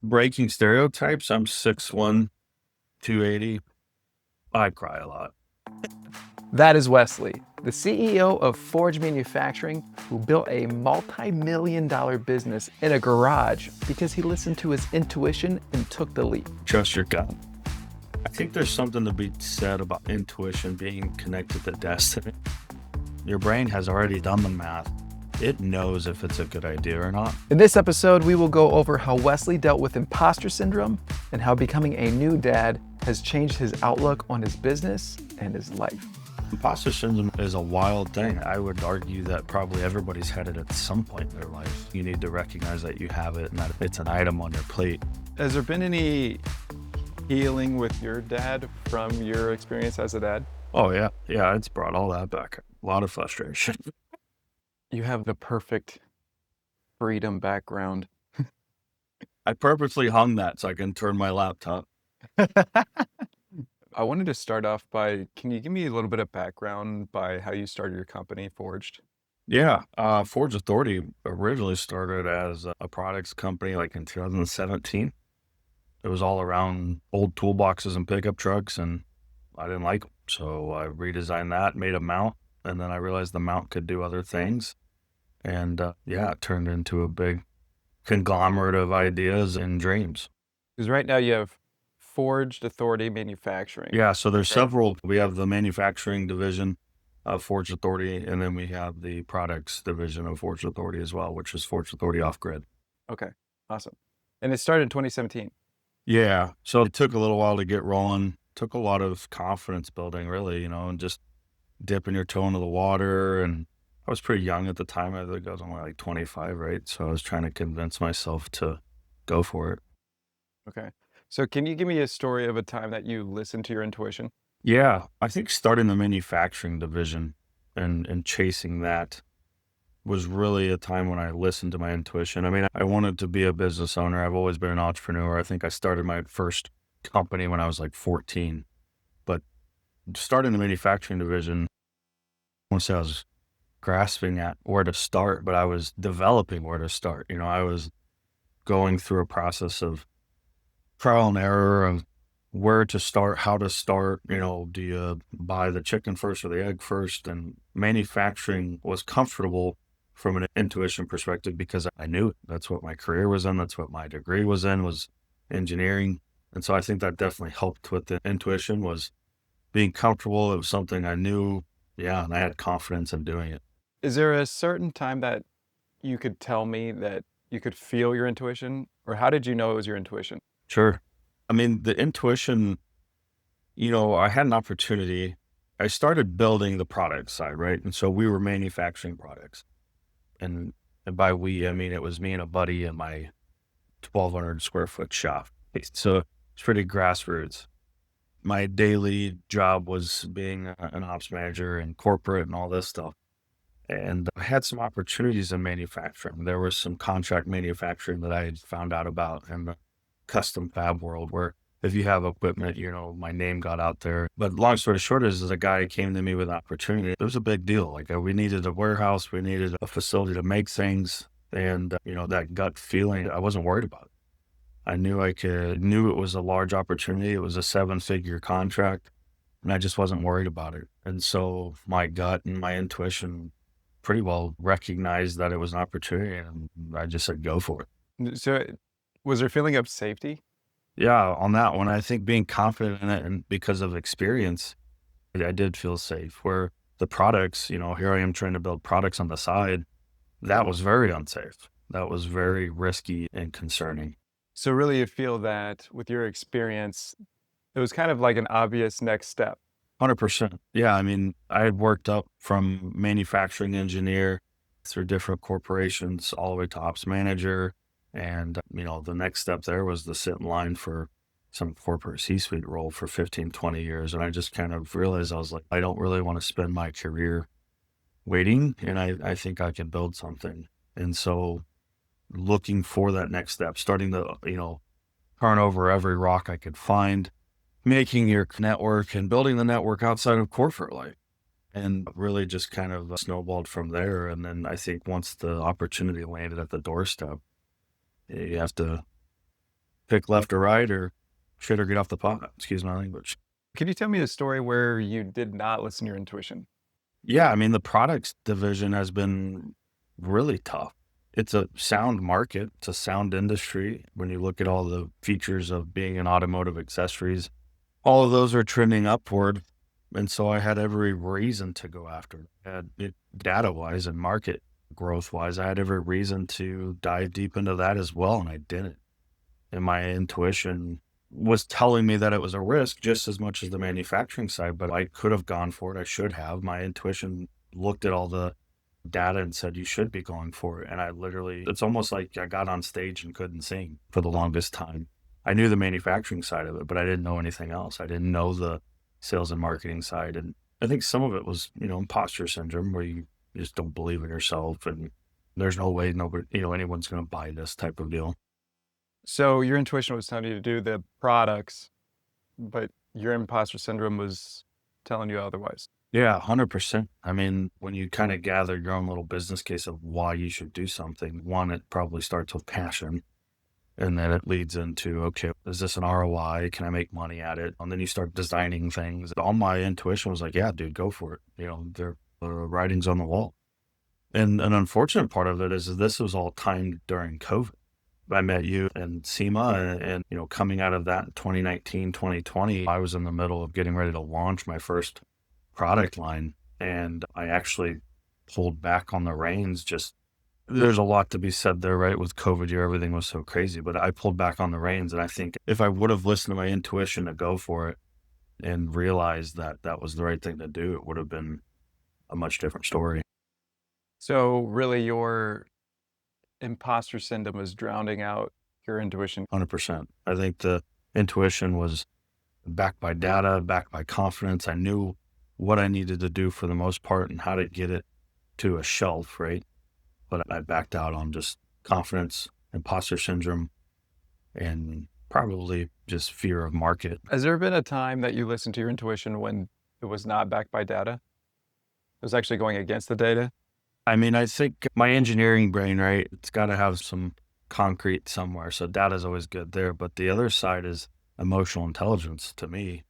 Breaking stereotypes. I'm 6'1", 280. I cry a lot. That is Wesley, the CEO of Forge Manufacturing, who built a multi-million-dollar business in a garage because he listened to his intuition and took the leap. Trust your gut. I think there's something to be said about intuition being connected to destiny. Your brain has already done the math. It knows if it's a good idea or not. In this episode, we will go over how Wesley dealt with imposter syndrome and how becoming a new dad has changed his outlook on his business and his life. Imposter syndrome is a wild thing. I would argue that probably everybody's had it at some point in their life. You need to recognize that you have it and that it's an item on your plate. Has there been any healing with your dad from your experience as a dad? Oh, yeah. Yeah, it's brought all that back. A lot of frustration. You have the perfect freedom background. I purposely hung that so I can turn my laptop. I wanted to start off by, can you give me a little bit of background by how you started your company, Forged? Yeah, Forge Authority originally started as a products company like in 2017. It was all around old toolboxes and pickup trucks, and I didn't like them. So I redesigned that, made a mount, and then I realized the mount could do other things. And yeah, it turned into a big conglomerate of ideas and dreams. Because right now you have Forged Authority Manufacturing. Yeah, so there's Right. several. We have the manufacturing division of Forge Authority, and then we have the products division of Forge Authority as well, which is Forge Authority Off Grid. Okay, awesome. And it started in 2017. Yeah, so it took a little while to get rolling. Took a lot of confidence building, really, and just dipping your toe into the water. And I was pretty young at the time. I think I was only like 25, right? So I was trying to convince myself to go for it. Okay. So can you give me a story of a time that you listened to your intuition? Yeah, I think starting the manufacturing division and chasing that was really a time when I listened to my intuition. I mean, I wanted to be a business owner. I've always been an entrepreneur. I think I started my first company when I was like 14. But starting the manufacturing division, I want to say I was grasping at where to start, but I was developing where to start. I was going through a process of trial and error of where to start, how to start. Do you buy the chicken first or the egg first? And manufacturing was comfortable from an intuition perspective because I knew it. That's what my career was in. That's what my degree was in, was engineering. And so I think that definitely helped with the intuition, was being comfortable. It was something I knew. Yeah. And I had confidence in doing it. Is there a certain time that you could tell me that you could feel your intuition? Or how did you know it was your intuition? Sure. I mean, the intuition, I had an opportunity. I started building the product side, right? And so we were manufacturing products. And by we, I mean, it was me and a buddy in my 1,200 square foot shop. So it's pretty grassroots. My daily job was being an ops manager and corporate and all this stuff. And I had some opportunities in manufacturing. There was some contract manufacturing that I had found out about in the custom fab world where if you have equipment, my name got out there. But long story short is a guy came to me with an opportunity. It was a big deal. Like we needed a warehouse, we needed a facility to make things. And, that gut feeling, I wasn't worried about it. I knew it was a large opportunity. It was a 7-figure contract and I just wasn't worried about it. And so my gut and my intuition pretty well recognized that it was an opportunity and I just said, go for it. So was there a feeling of safety? Yeah, on that one, I think being confident in it and because of experience, I did feel safe. Where the products, here I am trying to build products on the side. That was very unsafe. That was very risky and concerning. So really you feel that with your experience, it was kind of like an obvious next step. 100%. Yeah, I mean, I had worked up from manufacturing engineer through different corporations all the way to ops manager. And, the next step there was to sit in line for some corporate C-suite role for 15, 20 years. And I just kind of realized I was like, I don't really want to spend my career waiting. And I think I can build something. And so looking for that next step, starting to, turn over every rock I could find, making your network and building the network outside of corporate life. And really just kind of snowballed from there. And then I think once the opportunity landed at the doorstep, you have to pick left or right or shit or get off the pot. Excuse my language. Can you tell me a story where you did not listen to your intuition? Yeah, I mean, the products division has been really tough. It's a sound market, it's a sound industry. When you look at all the features of being in automotive accessories, all of those are trending upward. And so I had every reason to go after it. Had it data wise and market growth wise, I had every reason to dive deep into that as well. And I didn't. And my intuition was telling me that it was a risk just as much as the manufacturing side, but I could have gone for it. I should have. My intuition looked at all the data and said, you should be going for it. And I literally, it's almost like I got on stage and couldn't sing for the longest time. I knew the manufacturing side of it, but I didn't know anything else. I didn't know the sales and marketing side. And I think some of it was, imposter syndrome where you just don't believe in yourself and there's no way nobody, anyone's going to buy this type of deal. So your intuition was telling you to do the products, but your imposter syndrome was telling you otherwise. Yeah, 100%. I mean, when you kind of gather your own little business case of why you should do something, one, it probably starts with passion. And then it leads into, okay, is this an ROI? Can I make money at it? And then you start designing things. All my intuition was like, yeah, dude, go for it. The writing's on the wall. And an unfortunate part of it is this was all timed during COVID. I met you and SEMA and coming out of that in 2019, 2020, I was in the middle of getting ready to launch my first product line. And I actually pulled back on the reins. Just there's a lot to be said there, right? With COVID year, everything was so crazy, but I pulled back on the reins. And I think if I would have listened to my intuition to go for it and realized that that was the right thing to do, it would have been a much different story. So really your imposter syndrome was drowning out your intuition. 100%. I think the intuition was backed by data, backed by confidence. I knew what I needed to do for the most part and how to get it to a shelf, right? But I backed out on just confidence, imposter syndrome, and probably just fear of market. Has there been a time that you listened to your intuition when it was not backed by data? It was actually going against the data? I mean, I think my engineering brain, right? It's got to have some concrete somewhere. So data is always good there. But the other side is emotional intelligence to me.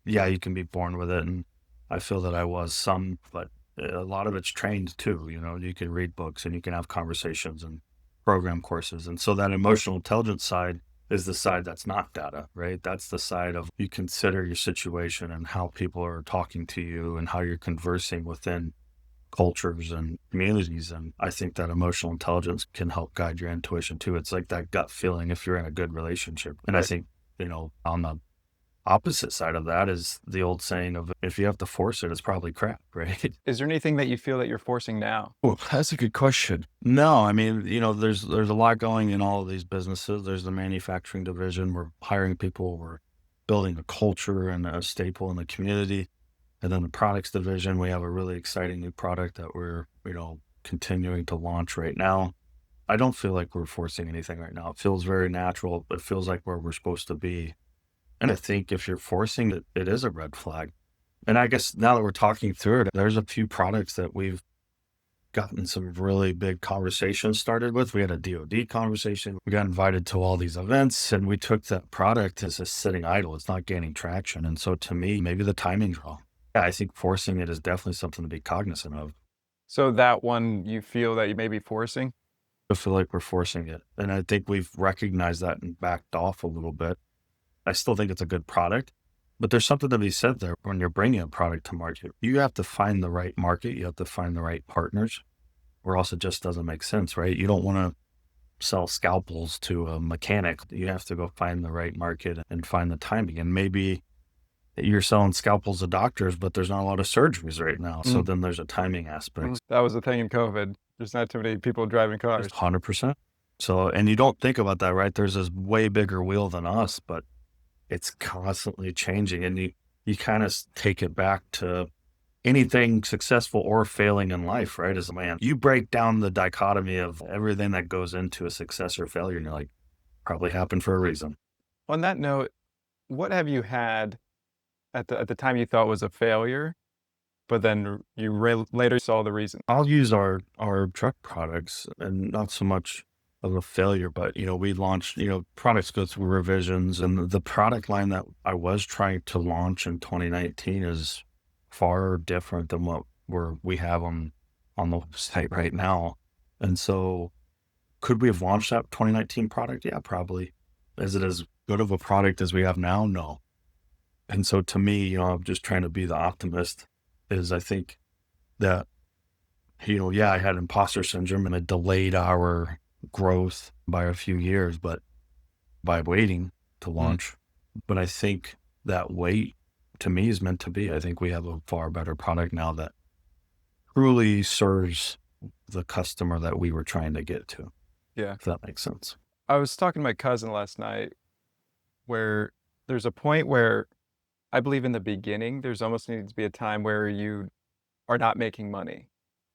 Yeah, you can be born with it. And I feel that I was some, but a lot of it's trained too. You can read books and you can have conversations and program courses. And so that emotional intelligence side is the side that's not data, right? That's the side of you consider your situation and how people are talking to you and how you're conversing within cultures and communities. And I think that emotional intelligence can help guide your intuition too. It's like that gut feeling if you're in a good relationship. And I think, on the opposite side of that is the old saying of if you have to force it, it's probably crap, right? Is there anything that you feel that you're forcing now? Well, that's a good question. No, I mean, there's a lot going in all of these businesses. There's the manufacturing division. We're hiring people. We're building a culture and a staple in the community. And then the products division, we have a really exciting new product that we're, continuing to launch right now. I don't feel like we're forcing anything right now. It feels very natural. It feels like where we're supposed to be. And I think if you're forcing it, it is a red flag. And I guess now that we're talking through it, there's a few products that we've gotten some really big conversations started with. We had a DoD conversation. We got invited to all these events and we took that product as just sitting idle. It's not gaining traction. And so to me, maybe the timing's wrong. Yeah, I think forcing it is definitely something to be cognizant of. So that one you feel that you may be forcing? I feel like we're forcing it. And I think we've recognized that and backed off a little bit. I still think it's a good product, but there's something to be said there when you're bringing a product to market. You have to find the right market. You have to find the right partners, or else it just doesn't make sense, right? You don't want to sell scalpels to a mechanic. You have to go find the right market and find the timing. And maybe you're selling scalpels to doctors, but there's not a lot of surgeries right now. So then there's a timing aspect. That was the thing in COVID. There's not too many people driving cars. 100%. So, and you don't think about that, right? There's this way bigger wheel than us, but it's constantly changing. And you kind of take it back to anything successful or failing in life, right? As a man, you break down the dichotomy of everything that goes into a success or failure. And you're like, probably happened for a reason. On that note, what have you had at the time you thought was a failure, but then you later saw the reason? I'll use our truck products and not so much of a failure, but, we launched, products go through revisions, and the product line that I was trying to launch in 2019 is far different than what we have on the site right now. And so could we have launched that 2019 product? Yeah, probably. Is it as good of a product as we have now? No. And so to me, I'm just trying to be the optimist is I think that, yeah, I had imposter syndrome and it delayed our growth by a few years, but by waiting to Mm. launch. But I think that wait to me is meant to be. I think we have a far better product now that truly serves the customer that we were trying to get to, Yeah. if that makes sense. I was talking to my cousin last night where there's a point where I believe in the beginning, there's almost needs to be a time where you are not making money,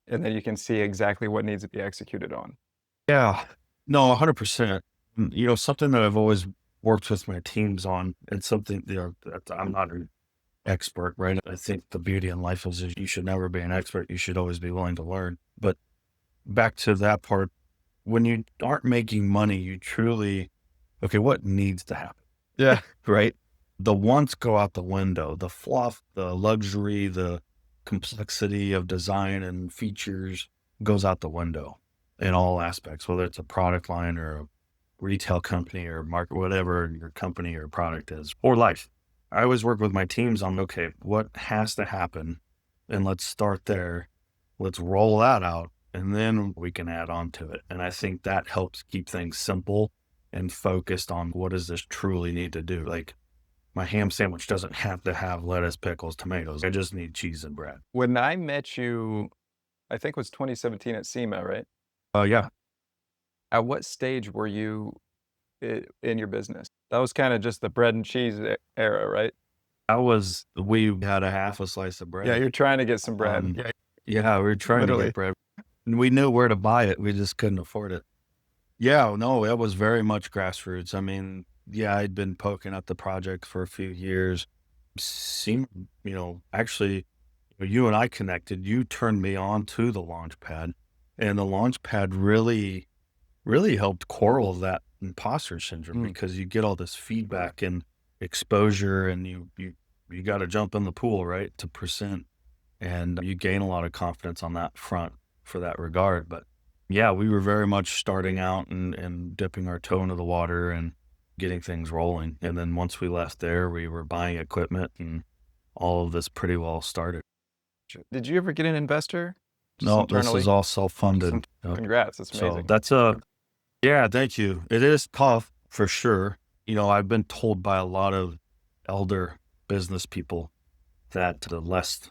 and then you can see exactly what needs to be executed on. Yeah. No, 100%. Something that I've always worked with my teams on, and something, that I'm not an expert, right? I think the beauty in life is you should never be an expert. You should always be willing to learn. But back to that part, when you aren't making money, you truly, okay, what needs to happen, Yeah. right? The wants go out the window, the fluff, the luxury, the complexity of design and features goes out the window in all aspects, whether it's a product line or a retail company or market, whatever your company or product is, or life. I always work with my teams on, okay, what has to happen? And let's start there. Let's roll that out and then we can add on to it. And I think that helps keep things simple and focused on what does this truly need to do? Like my ham sandwich doesn't have to have lettuce, pickles, tomatoes. I just need cheese and bread. When I met you, I think it was 2017 at SEMA, right? Oh, yeah. At what stage were you in your business? That was kind of just the bread and cheese era, right? We had a half a slice of Yeah, bread. you're trying to get some bread. Yeah. Yeah, we were trying to Literally. get bread. And we knew where to buy it. We just couldn't afford it. Yeah, no, it was very much grassroots. I mean, yeah, I'd been poking at the project for a few years. Seemed, actually, you and I connected. You turned me on to the launch pad, and the launch pad really helped corral that imposter syndrome Mm. because you get all this feedback and exposure, and you got to jump in the pool, right, to present, and you gain a lot of confidence on that front for that regard. But yeah, we were very much starting out and dipping our toe into the water and getting things rolling. And then once we left there, we were buying equipment and all of this pretty well started. Did you ever get an investor? Just No, this is internally? all self-funded. Yep. Congrats, that's So amazing. that's yeah, thank you. It is tough for sure. I've been told by a lot of elder business people that the less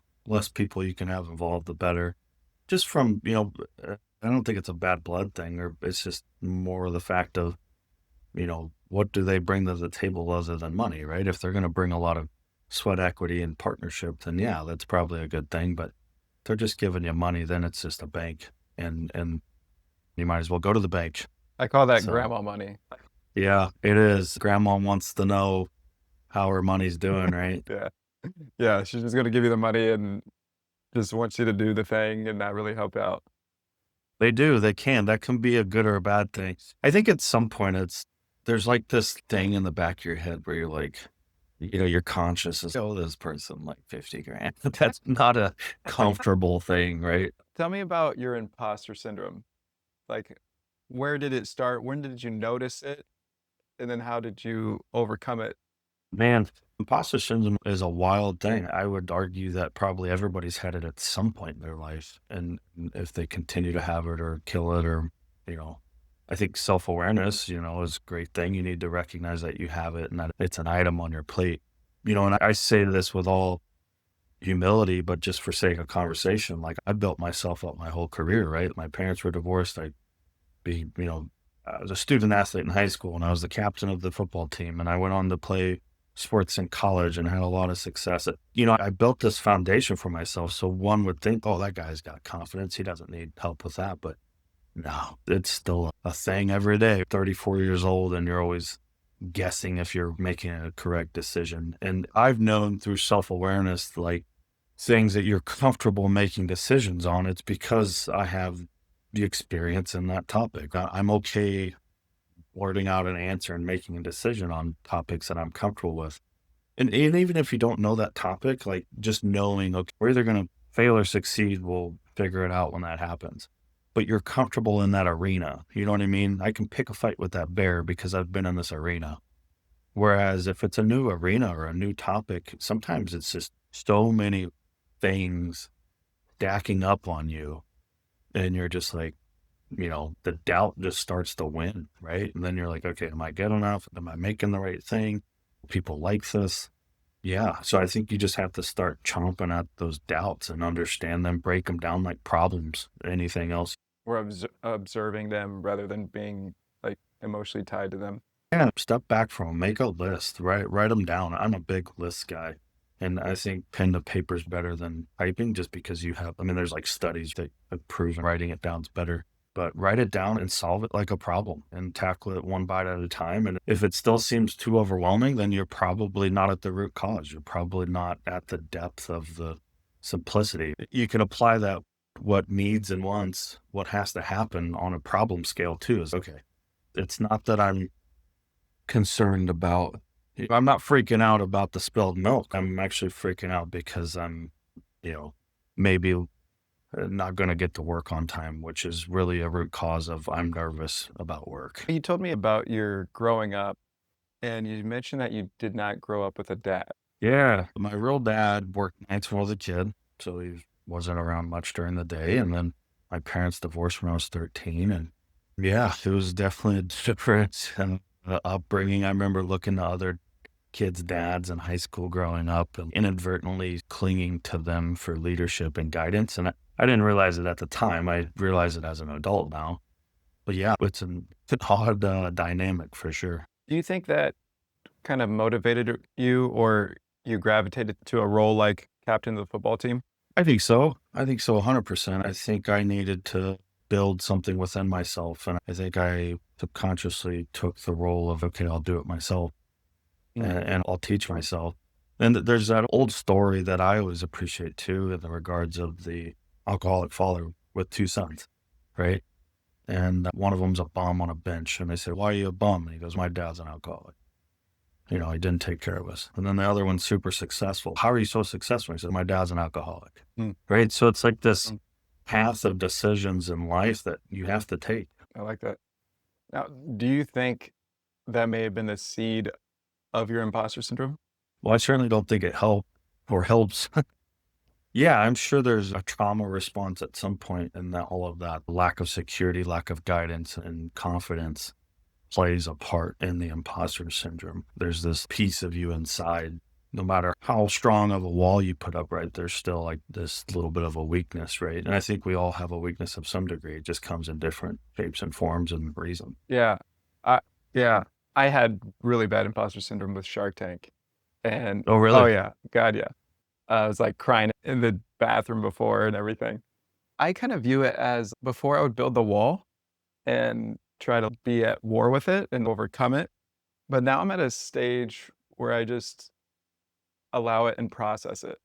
people you can have involved, the better. Just from, I don't think it's a bad blood thing, or it's just more of the fact of, what do they bring to the table other than money, right? If they're going to bring a lot of sweat equity and partnership, then yeah, that's probably a good thing. But if they're just giving you money, then it's just a bank, and you might as well go to the bank. I call that So grandma money. yeah, it is. Grandma wants to know how her money's doing, right? Yeah. Yeah, she's just gonna give you the money and just wants you to do the thing and not really help out. They do. They can. That can be a good or a bad thing. I think at some point there's like this thing in the back of your head where you're like, your conscious is, oh, this person like 50 grand. That's not a comfortable thing, right? Tell me about your imposter syndrome. Like, where did it start? When did you notice it? And then how did you overcome it? Man, imposter syndrome is a wild thing. I would argue that probably everybody's had it at some point in their life. And if they continue to have it or kill it, or, you know, I think self awareness, is a great thing. You need to recognize that you have it and that it's an item on your plate. And I say this with all humility, but just for sake of conversation, like I built myself up my whole career, right? My parents were divorced. I was a student athlete in high school and I was the captain of the football team. And I went on to play sports in college and had a lot of success. I built this foundation for myself. So one would think, oh, that guy's got confidence. He doesn't need help with that. But no, it's still a thing every day. 34 years old and you're always guessing if you're making a correct decision. And I've known through self-awareness, like things that you're comfortable making decisions on, it's because I have the experience in that topic. I'm okay blurting out an answer and making a decision on topics that I'm comfortable with. And even if you don't know that topic, like just knowing, okay, we're either going to fail or succeed, we'll figure it out when that happens. But you're comfortable in that arena. You know what I mean? I can pick a fight with that bear because I've been in this arena. Whereas if it's a new arena or a new topic, sometimes it's just so many things stacking up on you. And you're just like, the doubt just starts to win, right? And then you're like, okay, am I good enough? Am I making the right thing? People like this. Yeah. So I think you just have to start chomping at those doubts and understand them, break them down like problems, anything else. We're observing them rather than being like emotionally tied to them. Yeah. Step back from them, make a list, write them down. I'm a big list guy. And I think pen to paper is better than typing just because there's like studies that have proven writing it down is better. But write it down and solve it like a problem and tackle it one bite at a time. And if it still seems too overwhelming, then you're probably not at the root cause. You're probably not at the depth of the simplicity. You can apply that, what needs and wants, what has to happen on a problem scale too is okay. It's not that I'm not freaking out about the spilled milk. I'm actually freaking out because I'm, maybe not going to get to work on time, which is really a root cause of I'm nervous about work. You told me about your growing up, and you mentioned that you did not grow up with a dad. Yeah. My real dad worked nights when I was a kid, so he wasn't around much during the day. And then my parents divorced when I was 13. And yeah, it was definitely a different upbringing. I remember looking to other kids' dads in high school growing up and inadvertently clinging to them for leadership and guidance. And I didn't realize it at the time. I realize it as an adult now. But yeah, it's an odd dynamic for sure. Do you think that kind of motivated you, or you gravitated to a role like captain of the football team? I think so. I think so 100%. I think I needed to build something within myself. And I think I subconsciously took the role of, okay, I'll do it myself and I'll teach myself. And there's that old story that I always appreciate too, in the regards of the alcoholic father with two sons, right? And one of them's a bum on a bench. And they say, why are you a bum? And he goes, my dad's an alcoholic. He didn't take care of us. And then the other one's super successful. How are you so successful? He said, my dad's an alcoholic. Right. So it's like this path of decisions in life that you have to take. I like that. Now, do you think that may have been the seed of your imposter syndrome? Well, I certainly don't think it helped or helps. Yeah, I'm sure there's a trauma response at some point, and that all of that lack of security, lack of guidance and confidence plays a part in the imposter syndrome. There's this piece of you inside, no matter how strong of a wall you put up, right? There's still like this little bit of a weakness, right? And I think we all have a weakness of some degree. It just comes in different shapes and forms and reason. Yeah. I yeah. I had really bad imposter syndrome with Shark Tank. And Oh, oh really? yeah, God yeah. I was like crying in the bathroom before and everything. I kind of view it as before I would build the wall and try to be at war with it and overcome it. But now I'm at a stage where I just allow it and process it.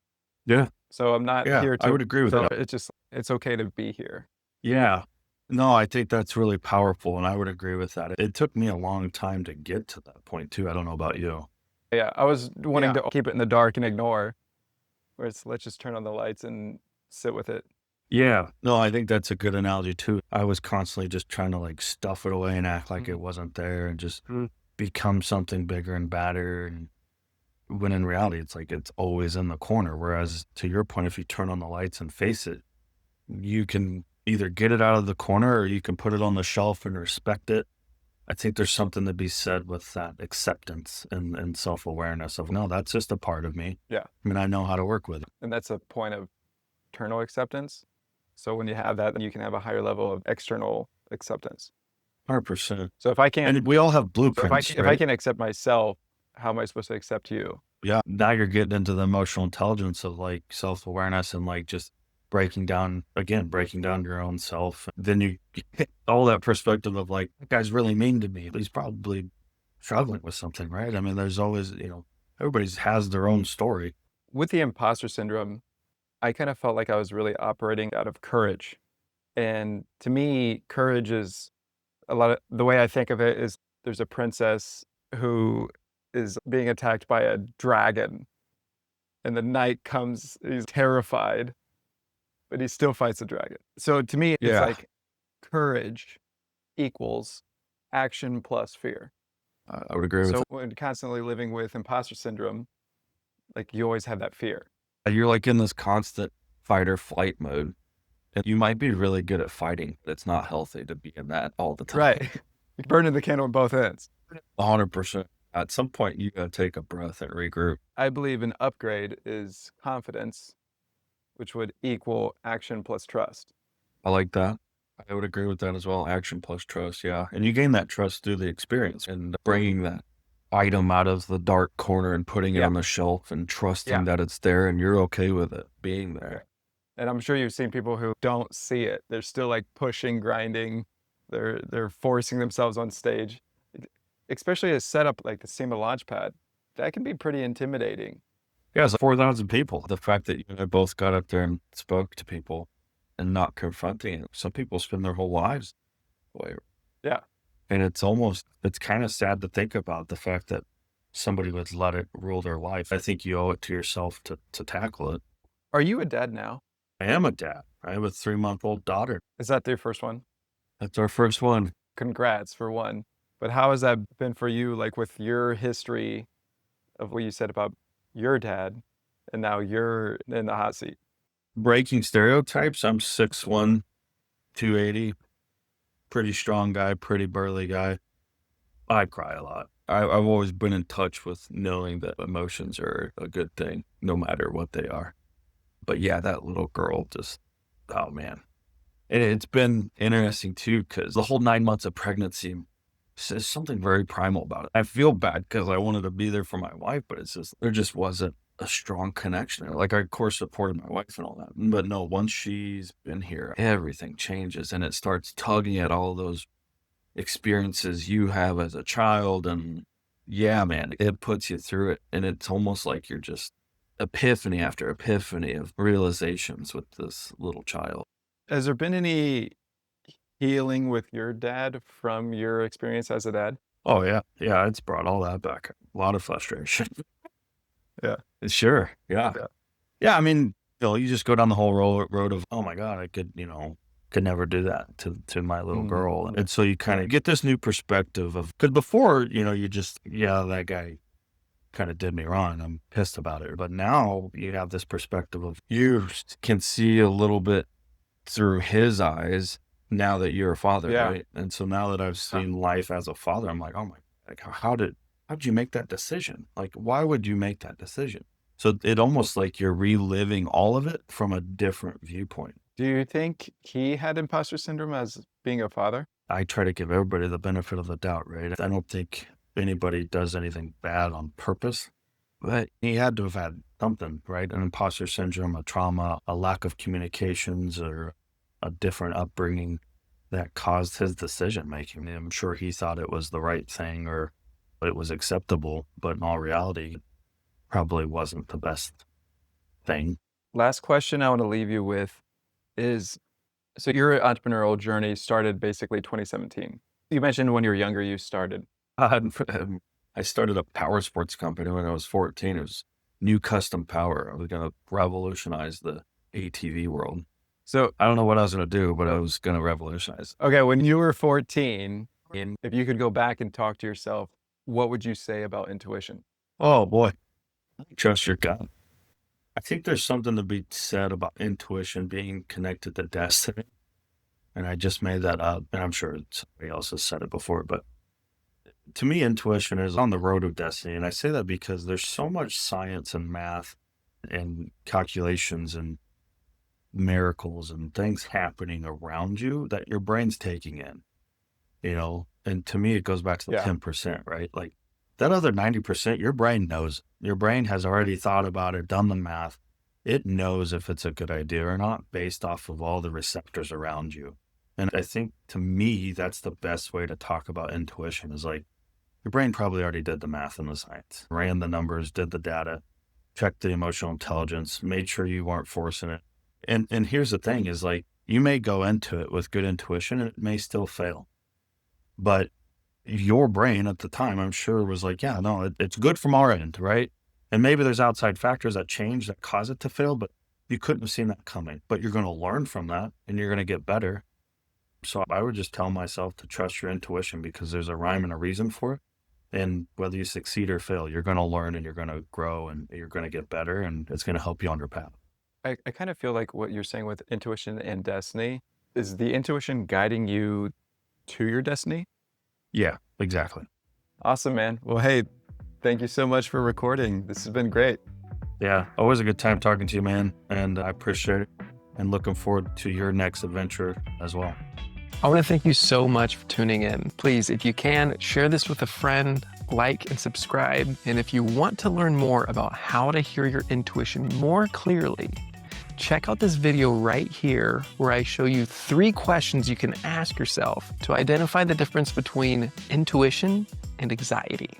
Yeah. So I'm not Yeah. here I to would agree with so that. it's okay to be here. Yeah. No, I think that's really powerful. And I would agree with that. It took me a long time to get to that point, too. I don't know about you. Yeah, I was wanting to keep it in the dark and ignore, where it's let's just turn on the lights and sit with it. Yeah. No, I think that's a good analogy, too. I was constantly just trying to like stuff it away and act like it wasn't there and just become something bigger and badder. And when in reality, it's like it's always in the corner. Whereas to your point, if you turn on the lights and face it, you can either get it out of the corner or you can put it on the shelf and respect it. I think there's something to be said with that acceptance and self awareness of, no, that's just a part of me. Yeah. I mean, I know how to work with it. And that's a point of internal acceptance. So when you have that, then you can have a higher level of external acceptance. 100%. So if I can't, And we all have so blueprints, if I right? can accept myself, how am I supposed to accept you? Yeah. Now you're getting into the emotional intelligence of like self awareness and like just breaking down your own self. Then you get all that perspective of like, that guy's really mean to me. He's probably struggling with something, right? I mean, there's always, everybody has their own story. With the imposter syndrome, I kind of felt like I was really operating out of courage. And to me, courage is a lot of the way I think of it is there's a princess who is being attacked by a dragon, and the knight comes, he's terrified, but he still fights the dragon. So to me, it's Yeah, like courage equals action plus fear. I would agree with So that. when constantly living with imposter syndrome, like you always have that fear. You're like in this constant fight or flight mode. And you might be really good at fighting, but it's not healthy to be in that all the time. Right. You're burning the candle at both ends. 100%. At some point, you gotta take a breath and regroup. I believe an upgrade is confidence, which would equal action plus trust. I like that. I would agree with that as well. Action plus trust, yeah. And you gain that trust through the experience and bringing that item out of the dark corner and putting it Yeah. on the shelf and Yeah. trusting that it's there and you're okay with it being there. And I'm sure you've seen people who don't see it. They're still like pushing, grinding. They're forcing themselves on stage. Especially a setup like the SEMA Launchpad, that can be pretty intimidating. Yeah, it's like 4,000 people. The fact that you and I both got up there and spoke to people and not confronting it. Some people spend their whole lives away. Yeah. And it's kind of sad to think about the fact that somebody would let it rule their life. I think you owe it to yourself to tackle it. Are you a dad now? I am a dad. I have a 3-month-old daughter. Is that their first one? That's our first one. Congrats for one. But how has that been for you, like with your history of what you said about your dad, and now you're in the hot seat? Breaking stereotypes. I'm 6'1", 280, pretty strong guy, pretty burly guy. I cry a lot. I've always been in touch with knowing that emotions are a good thing, no matter what they are. But yeah, that little girl just, oh man. And it's been interesting too, because the whole 9 months of pregnancy says something very primal about it. I feel bad because I wanted to be there for my wife, but it's just, there just wasn't a strong connection there. Like I, of course, supported my wife and all that. But no, once she's been here, everything changes and it starts tugging at all those experiences you have as a child. And yeah, man, it puts you through it. And it's almost like you're just epiphany after epiphany of realizations with this little child. Has there been any healing with your dad from your experience as a dad? Oh yeah. Yeah. It's brought all that back. A lot of frustration. Yeah. Sure. Yeah. Yeah. Yeah. I mean, you just go down the whole road of, oh my God, I could, could never do that to my little Mm. girl. And so you kind of get this new perspective of, because before, you just, yeah, that guy kind of did me wrong. I'm pissed about it. But now you have this perspective of you can see a little bit through his eyes now that you're a father, Yeah. right? And so now that I've seen life as a father, I'm like, oh my, like how did you make that decision? Like, why would you make that decision? So it almost like you're reliving all of it from a different viewpoint. Do you think he had imposter syndrome as being a father? I try to give everybody the benefit of the doubt, right? I don't think anybody does anything bad on purpose, but he had to have had something, right? An imposter syndrome, a trauma, a lack of communications, or a different upbringing that caused his decision making. I'm sure he thought it was the right thing or it was acceptable, but in all reality, probably wasn't the best thing. Last question I want to leave you with is, so your entrepreneurial journey started basically 2017. You mentioned when you were younger, you started. I started a power sports company when I was 14. It was new custom power. I was going to revolutionize the ATV world. So, I don't know what I was going to do, but I was going to revolutionize. okay, when you were 14, and if you could go back and talk to yourself, what would you say about intuition? Oh boy, trust your gut. I think there's something to be said about intuition being connected to destiny. And I just made that up, and I'm sure somebody else has said it before, but to me, intuition is on the road of destiny. And I say that because there's so much science and math and calculations and miracles and things happening around you that your brain's taking in. And to me, it goes back to the Yeah. 10%, right? Like that other 90%, your brain knows. Your brain has already thought about it, done the math. It knows if it's a good idea or not based off of all the receptors around you. And I think to me, that's the best way to talk about intuition is like your brain probably already did the math and the science, ran the numbers, did the data, checked the emotional intelligence, made sure you weren't forcing it. And here's the thing is like, You may go into it with good intuition and it may still fail. But your brain at the time, I'm sure, was like, yeah, no, it's good from our end, right? And maybe there's outside factors that change that cause it to fail, but you couldn't have seen that coming. But you're going to learn from that and you're going to get better. So I would just tell myself to trust your intuition because there's a rhyme and a reason for it. And whether you succeed or fail, you're going to learn and you're going to grow and you're going to get better and it's going to help you on your path. I kind of feel like what you're saying with intuition and destiny is the intuition guiding you to your destiny. Yeah, exactly. Awesome, man. Well, hey, thank you so much for recording. This has been great. Yeah, always a good time talking to you, man. And I appreciate it and looking forward to your next adventure as well. I want to thank you so much for tuning in. Please, if you can, share this with a friend, like and subscribe. And if you want to learn more about how to hear your intuition more clearly, check out this video right here where I show you 3 questions you can ask yourself to identify the difference between intuition and anxiety.